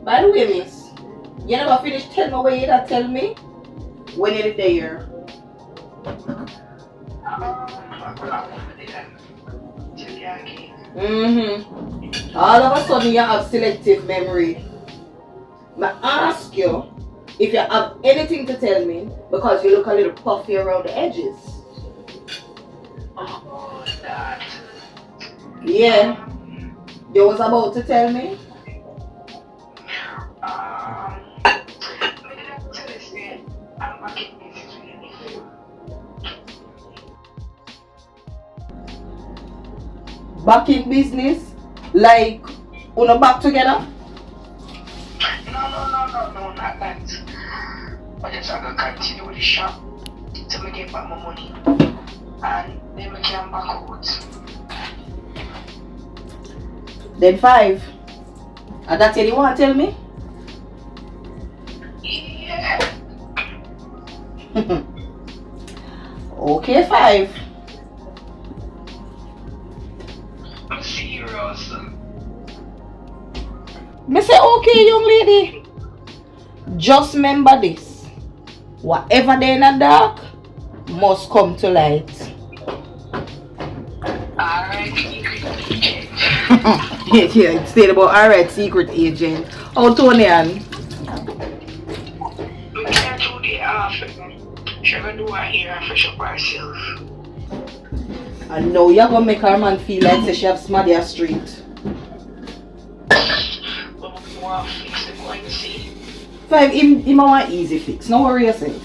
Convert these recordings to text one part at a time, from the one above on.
By the way, miss, you never finished telling me what you that tell me when you're there. All of a sudden you have selective memory. I ask you if you have anything to tell me because you look a little puffy around the edges. Oh, that. Yeah. You was about to tell me? I'm back in business with you. Back in business? Like, una back together? No, not that. I just have to continue with the shop till I get back my money. And then we can back out. Then 5. And that's what you want to tell me? Yeah. Okay, 5. I'm serious. Me say okay, young lady. Just remember this. Whatever they in the dark must come to light. Alright, secret agent. Yeah, it's still about alright, secret agent. Oh, Tony Ann. We can't do the after. She's gonna do her hair and fresh up herself. And now you're gonna make her man feel like say she have smaddy a street. But we want to fix the going to see. 5, him a want easy fix. No worry yourself.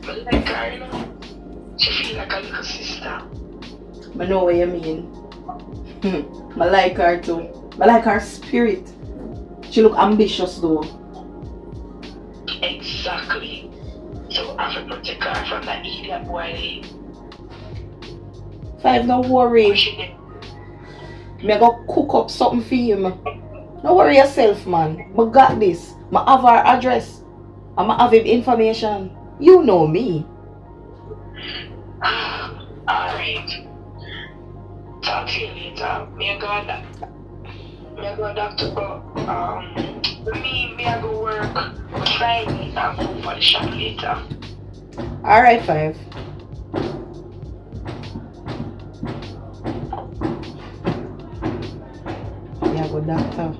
But like her, you know, she feel like a little sister. I know what you mean. I like her too. I like her spirit. She look ambitious though. Exactly. So I have to protect her from that idiot boy. 5, don't worry. Me go cook up something for him. Don't worry yourself, man. I got this. I have her address. I have him information. You know me. Alright. Talk to you later. Me I go doctor, but me I go work Friday and go for the shop later. Alright, 5. Yeah, go doctor.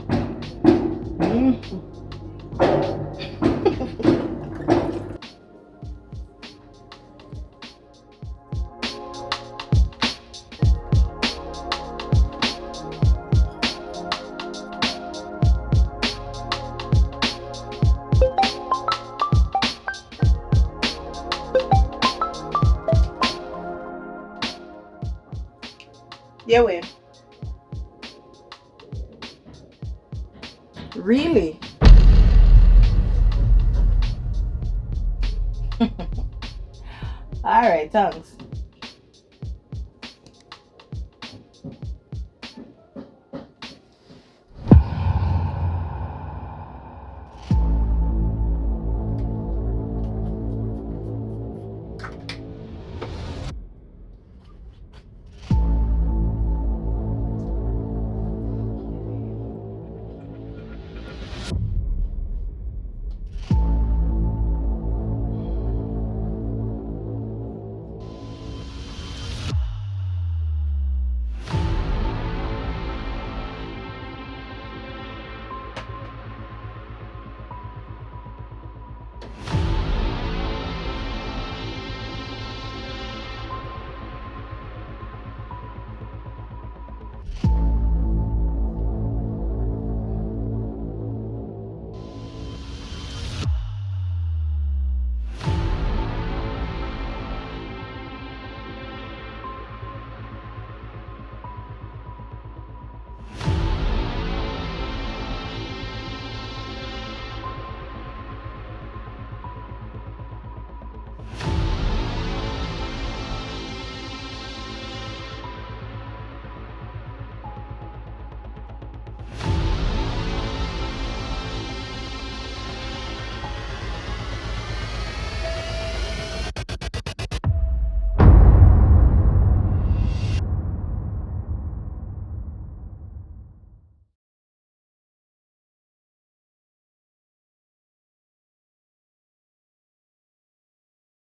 Yeah, wait. Really? Alright, thanks.